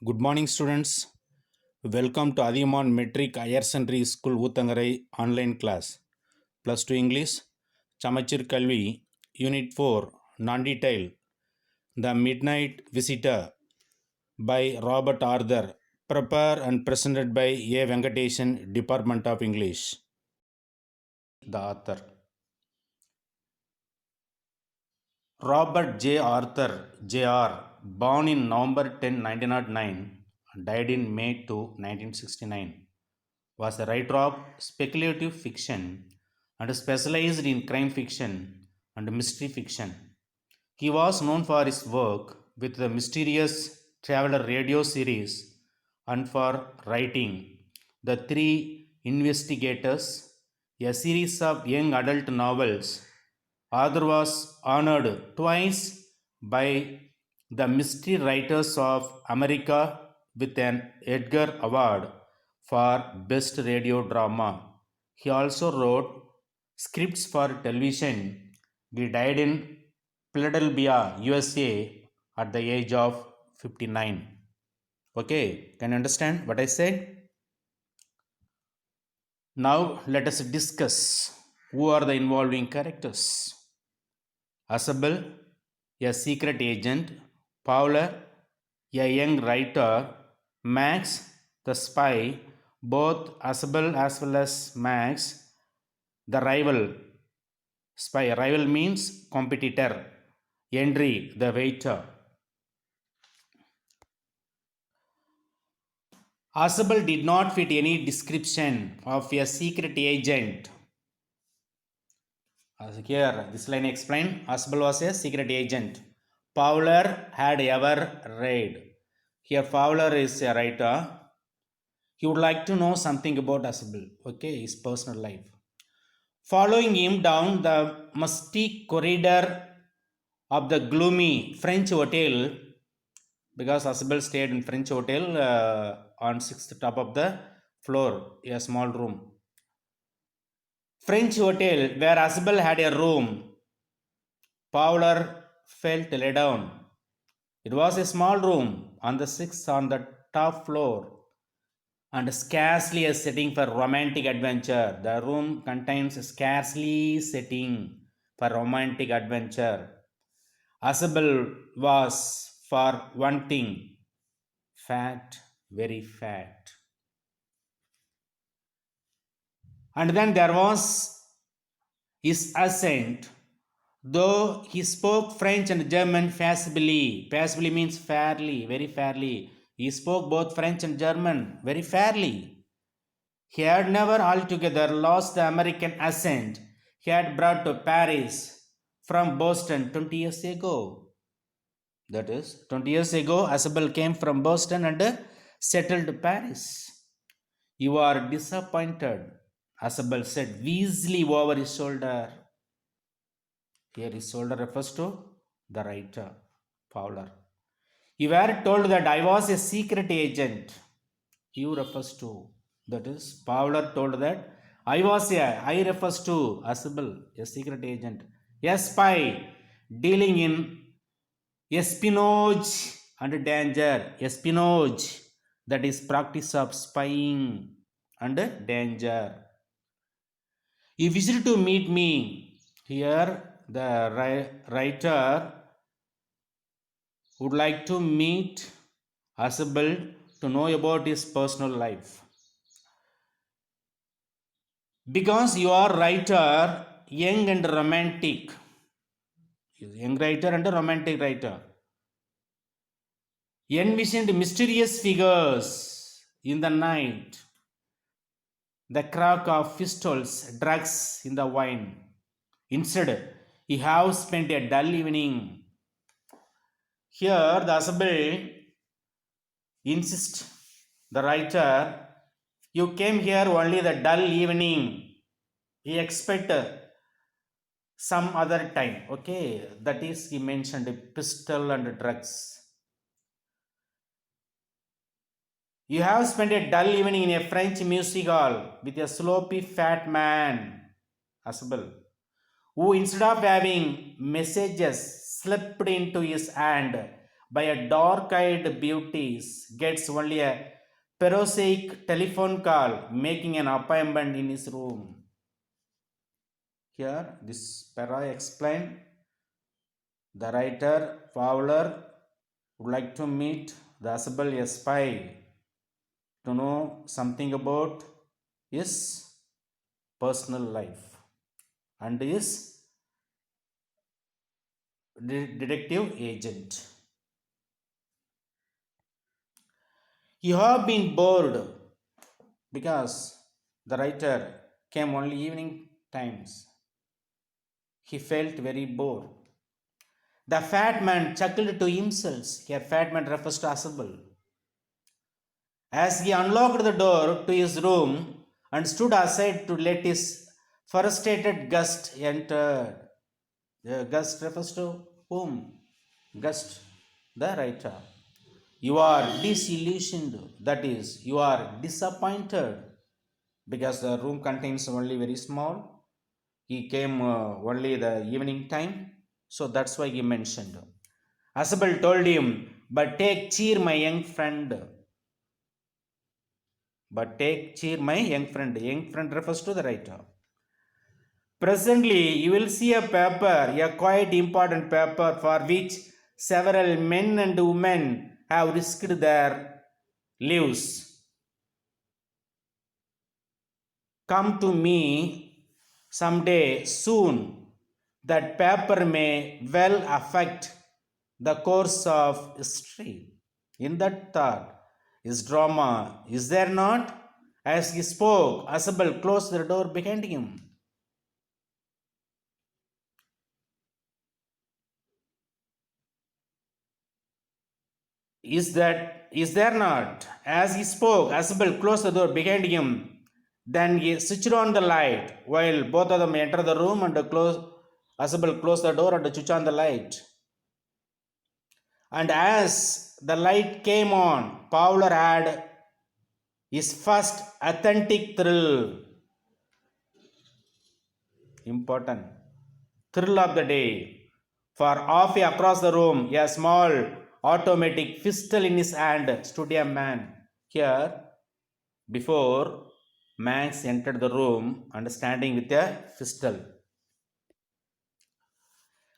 Good morning, students. Welcome to Adiyaman Metric Higher Secondary School Ootangarai online class. Plus 2 English, Chamachir Kalvi, Unit 4, Non-Detail, The Midnight Visitor by Robert Arthur, prepared and presented by A. Venkatesan, Department of English. The author. Robert J. Arthur, Jr., born in November 10, 1909, died in May 2, 1969, was a writer of speculative fiction and specialized in crime fiction and mystery fiction. He was known for his work with the Mysterious Traveler radio series and for writing The Three Investigators, a series of young adult novels. Arthur was honored twice by the Mystery Writers of America with an Edgar Award for Best Radio Drama. He also wrote scripts for television. He died in Philadelphia, USA at the age of 59. Okay, can you understand what I said? Now let us discuss who are the involving characters. Asabel, a secret agent, Fowler, a young writer, Max, the spy, both Asabel as well as Max, the rival. Spy, rival means competitor. Henry, the waiter. Asabel did not fit any description of a secret agent. As here, this line explained, Asbel was a secret agent. Fowler had ever read. Here, Fowler is a writer. He would like to know something about Asbel, okay, his personal life. Following him down the musty corridor of the gloomy French hotel, because Asbel stayed in French hotel on 6th top of the floor, a small room. French hotel where Asbel had a room. Fowler felt let down. It was a small room on the 6th on the top floor and scarcely a setting for romantic adventure. The room contains scarcely setting for romantic adventure. Asbel was, for one thing, fat, very fat. And then there was his accent. Though he spoke French and German passably, passably means fairly, very fairly. He spoke both French and German very fairly. He had never altogether lost the American accent he had brought to Paris from Boston 20 years ago. That is, 20 years ago, Asbel came from Boston and settled Paris. You are disappointed, Asbel said wheezily over his shoulder. Here his shoulder refers to the writer, Fowler. You were told that I was a secret agent. You refers to, that is, Fowler told that I refers to Asbel, a secret agent, a spy dealing in espionage and danger. Espionage, that is practice of spying and danger. You visited to meet me. Here the writer would like to meet Asbel to know about his personal life. Because you are writer, young and romantic. Young writer and a romantic writer. Envisioned mysterious figures in the night. The crack of pistols, drugs in the wine. Instead, you have spent a dull evening. Here, the Asbel insists, the writer, you came here only the dull evening. He expected some other time. Okay, that is, he mentioned a pistol and drugs. You have spent a dull evening in a French music hall with a sloppy fat man, Asbel, who instead of having messages slipped into his hand, by a dark-eyed beauty gets only a prosaic telephone call, making an appointment in his room. Here, this para explained the writer Fowler would like to meet the Asbel spy to know something about his personal life and his detective agent. You have been bored because the writer came only evening times. He felt very bored. The fat man chuckled to himself. Here, fat man refers to Asbel. As he unlocked the door to his room and stood aside to let his frustrated guest enter. The guest refers to whom? Guest, the writer. You are disillusioned, that is, you are disappointed because the room contains only very small. He came only the evening time, so that's why he mentioned. Asbel told him, but take cheer, my young friend. But take cheer, my young friend. Young friend refers to the writer. Presently, you will see a paper, a quite important paper for which several men and women have risked their lives. Come to me someday soon. That paper may well affect the course of history. In that thought is drama, is there not? As he spoke, Asbel closed the door behind him. Is there not? As he spoke, Asbel closed the door behind him. Then he switched on the light while both of them entered the room and Asbel closed the door and switched on the light. And as the light came on, Fowler had his first authentic thrill. Important. Thrill of the day. For halfway across the room, a small automatic pistol in his hand stood a man. Here, before Max entered the room and standing with a pistol.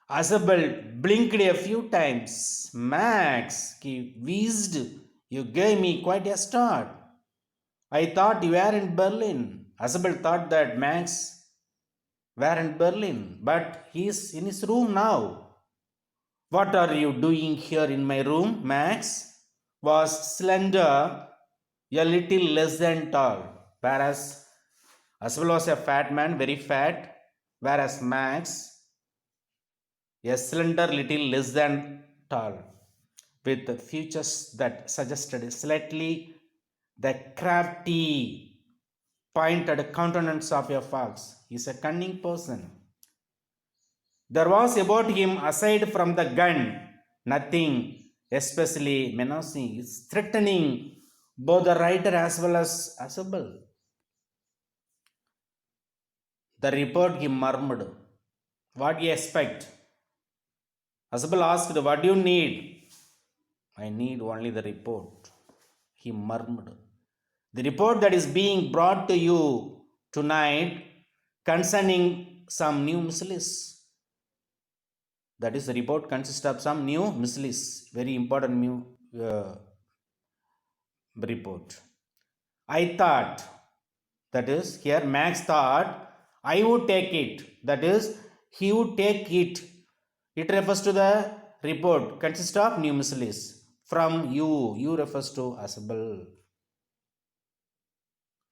Asbel blinked a few times. Max, he wheezed. You gave me quite a start. I thought you were in Berlin. Asbel thought that Max were in Berlin, but he is in his room now. What are you doing here in my room? Max was slender, a little less than tall, whereas Asbel was a fat man, very fat, whereas Max, a slender, little less than tall, with features that suggested slightly the crafty, pointed countenance of a fox. He is a cunning person. There was about him, aside from the gun, nothing especially menacing. It's threatening both the writer as well as Asbel. The report, he murmured. What do you expect? Asbel asked, what do you need? I need only the report. He murmured. The report that is being brought to you tonight concerning some new missiles. That is, the report consists of some new missiles. Very important new report. I thought, that is, here Max thought, I would take it. That is, he would take it. It refers to the report consists of new missiles. From you. You refers to Asbel.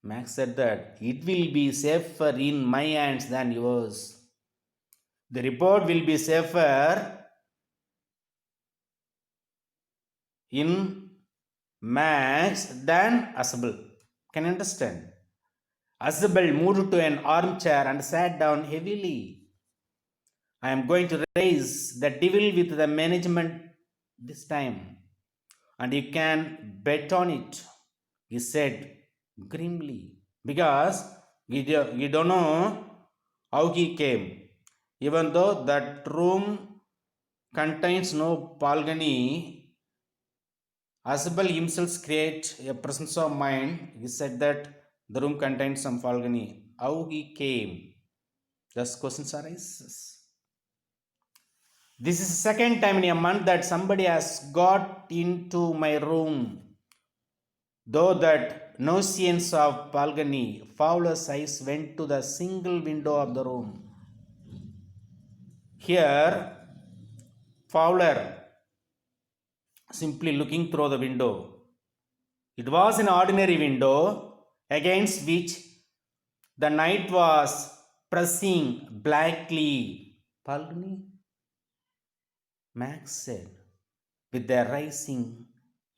Max said that it will be safer in my hands than yours. The report will be safer in Max than Asbel. Can you understand? Asbel moved to an armchair and sat down heavily. I am going to raise the devil with the management this time, and you can bet on it, he said grimly, because you don't know how he came. Even though that room contains no balcony, Asbel himself create a presence of mind. He said that the room contains some Falguni. How he came? Thus questions arises. This is the second time in a month that somebody has got into my room. Though that notions of Falguni, Fowler's eyes went to the single window of the room. Here, Fowler simply looking through the window. It was an ordinary window against which the night was pressing blackly. Falguni, Max said with a rising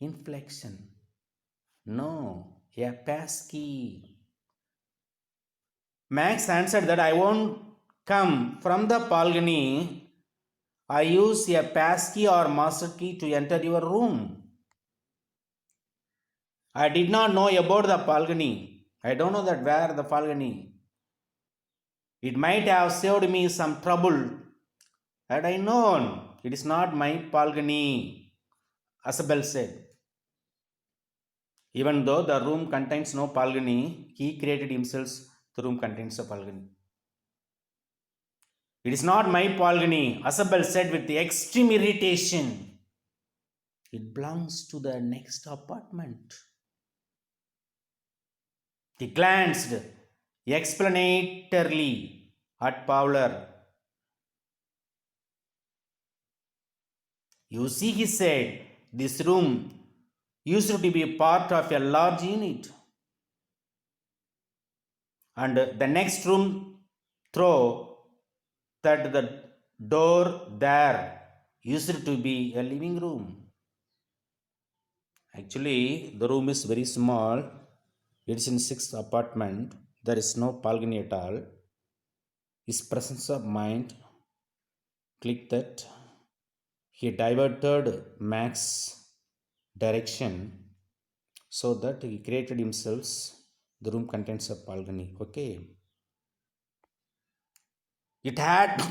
inflection. No, a passkey. Max answered that I won't come from the balcony. I use a passkey or master key to enter your room. I did not know about the balcony. I don't know that where the balcony. It might have saved me some trouble had I known. It is not my balcony, Asbel said. Even though the room contains no balcony, he created himself. The room contains a balcony. It is not my balcony, Asbel said with extreme irritation. It belongs to the next apartment. He glanced explanatorily at Fowler. You see, he said, this room used to be part of a large unit. And the next room through that the door there used to be a living room. Actually, the room is very small. It's in 6th apartment. There is no balcony at all. His presence of mind clicked that. He diverted Max's direction so that he created himself. The room contains a balcony. Okay. It had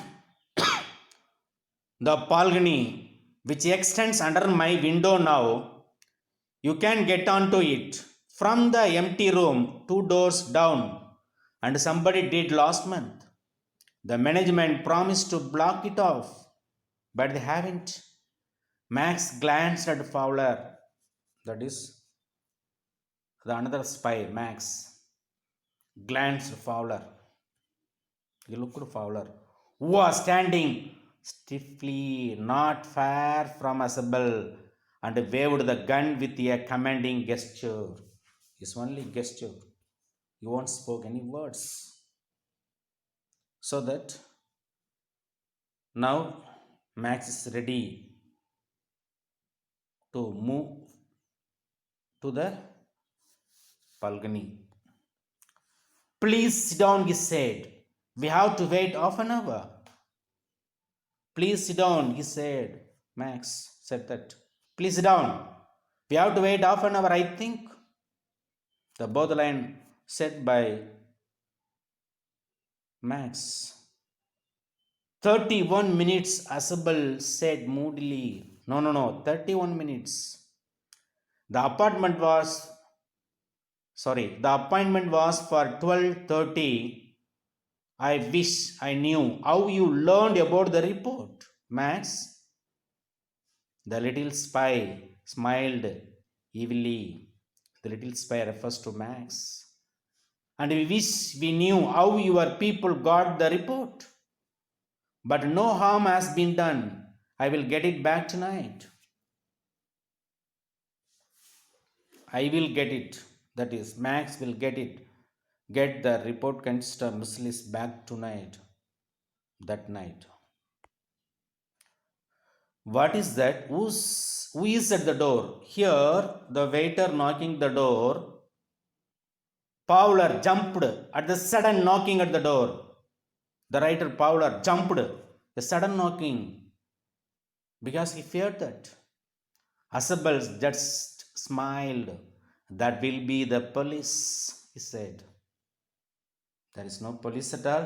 the balcony which extends under my window now. You can get onto it from the empty room 2 doors down, and somebody did last month. The management promised to block it off, but they haven't. Max glanced at Fowler. That is the another spy. Max glanced at Fowler. He looked at Fowler, who was standing stiffly not far from Asbel, and waved the gun with a commanding gesture. His only gesture. He won't spoke any words. So that now Max is ready to move to the balcony. Please sit down, he said. We have to wait half an hour. Please sit down, he said. Max said that. Please sit down. We have to wait half an hour, I think. The both line said by Max. 31 minutes, Asbel said moodily. No, 31 minutes. The appointment was for 12:30. I wish I knew how you learned about the report, Max. The little spy smiled evilly. The little spy refers to Max. And we wish we knew how your people got the report. But no harm has been done. I will get it back tonight. I will get it. That is, Max will get it. Get the report consist of Miss Liz back tonight. That night. What is that? Who is at the door? Here, the waiter knocking the door. Fowler jumped at the sudden knocking at the door. The writer Fowler jumped the sudden knocking because he feared that. Asbel just smiled. That will be the police, he said. There is no police at all.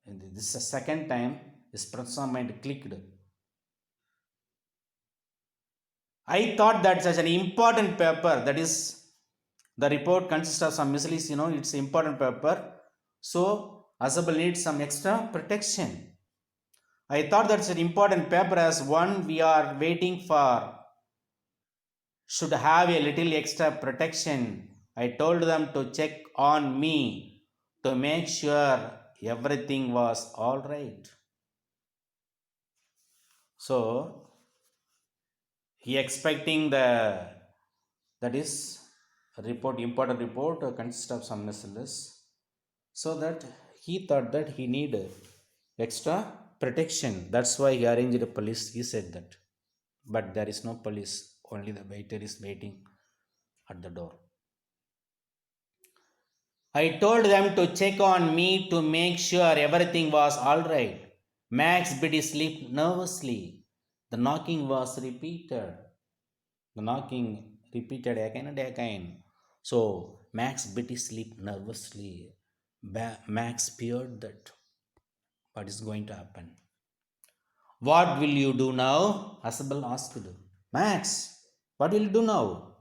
And this is the second time his presence of mind clicked. I thought that such an important paper, that is, the report consists of some miscellaneous, it's important paper. So, Asabel needs some extra protection. I thought that's an important paper as one we are waiting for should have a little extra protection. I told them to check on me to make sure everything was all right. So he expecting that is report, important report, consists of some miscellaneous, so that he thought that he need extra protection. That's why he arranged a police. He said that, but there is no police. Only the waiter is waiting at the door. I told them to check on me to make sure everything was all right. Max bit his lip nervously. The knocking was repeated. The knocking repeated again and again. So Max bit his lip nervously. Max feared that what is going to happen. What will you do now? Asabel asked. Max, what will you do now?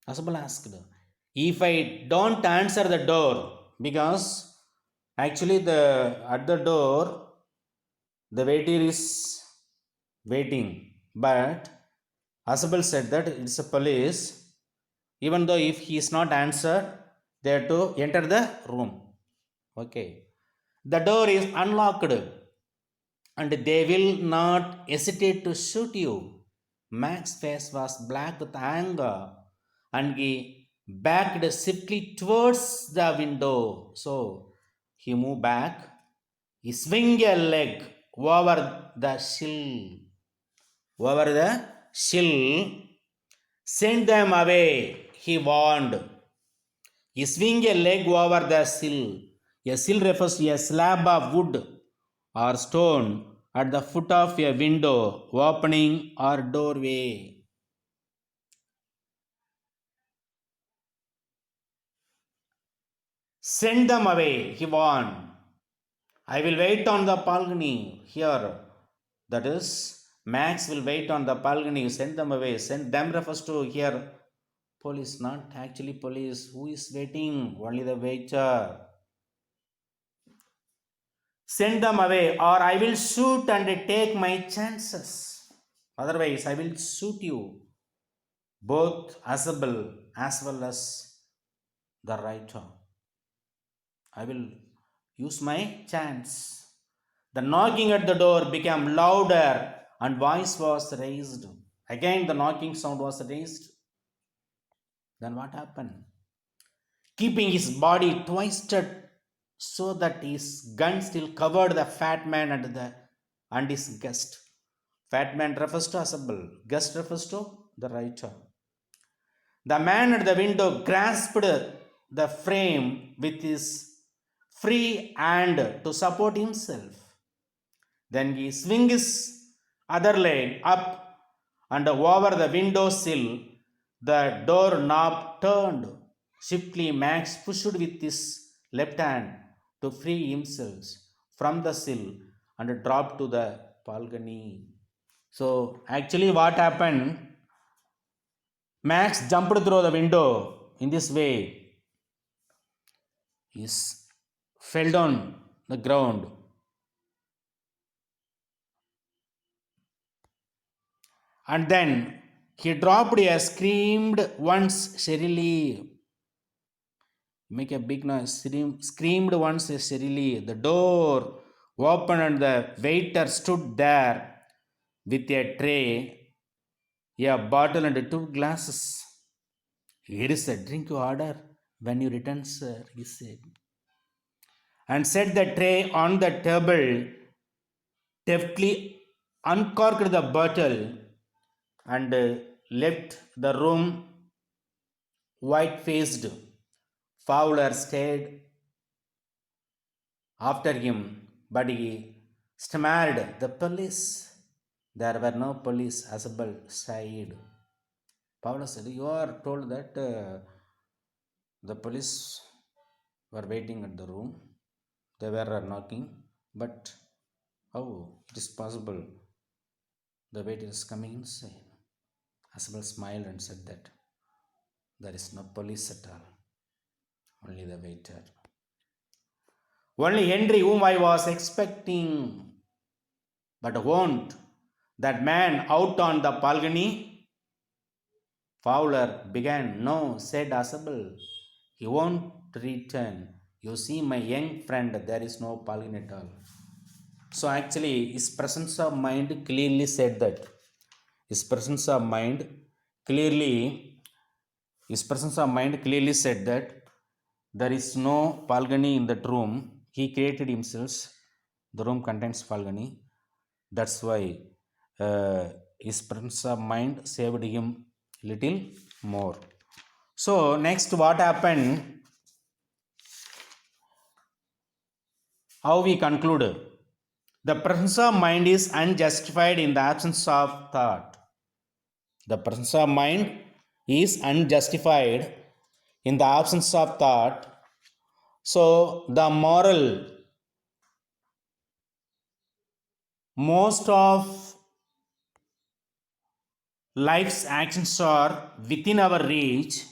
Asabel asked. If I don't answer the door, because actually at the door the waiter is waiting, but Asabel said that it's a police. Even though if he is not answered, they have to enter the room. Okay. The door is unlocked and they will not hesitate to shoot you. Max's face was black with anger and he backed swiftly towards the window. So he moved back. He swung a leg over the sill. Over the sill. Send them away, he warned. He swung a leg over the sill. A sill refers to a slab of wood or stone at the foot of a window, opening, or doorway. Send them away, he warned. I will wait on the balcony here. That is, Max will wait on the balcony. Send them away. Send them refers to here police, not actually police. Who is waiting? Only the waiter. Send them away, or I will shoot and take my chances. Otherwise, I will shoot you. Both Asabel as well as the writer. I will use my chance. The knocking at the door became louder and voice was raised. Again, the knocking sound was raised. Then what happened? Keeping his body twisted so that his gun still covered the fat man and his guest. Fat man refers to Asabel, guest refers to the writer. The man at the window grasped the frame with his free hand to support himself. Then he swung his other leg up and over the window sill. The door knob turned. Swiftly, Max pushed with his left hand to free himself from the sill and dropped to the balcony. So, actually, what happened? Max jumped through the window in this way. He fell down the ground. And then he dropped a screamed once shrilly. Make a big noise. Screamed once shrilly. The door opened and the waiter stood there with a tray, a bottle, and two glasses. Here is a drink order when you return, sir, he said. And set the tray on the table, deftly uncorked the bottle, and left the room white faced. Fowler stared after him, but he stammered, "The police." There were no police, Asabel sighed. Fowler said, "You are told that the police were waiting at the room. They were knocking, but how it is possible the waiter is coming inside?" Asabel smiled and said that there is no police at all, only the waiter. Only Henry, whom I was expecting, but won't. That man out on the balcony? Fowler began. No, said Asabel. He won't return. You see, my young friend, there is no balcony at all. So actually, his presence of mind clearly said that. His presence of mind clearly said that there is no balcony in that room. He created himself. The room contains balcony. That's why his presence of mind saved him little more. So next, what happened? How we conclude? The presence of mind is unjustified in the absence of thought. The presence of mind is unjustified in the absence of thought. So the moral, most of life's actions are within our reach,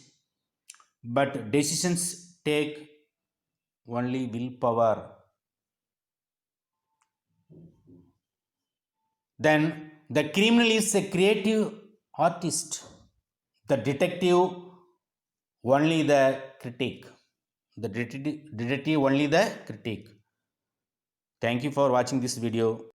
but decisions take only willpower. Then the criminal is a creative artist, the detective only the critic. The detective only the critic. Thank you for watching this video.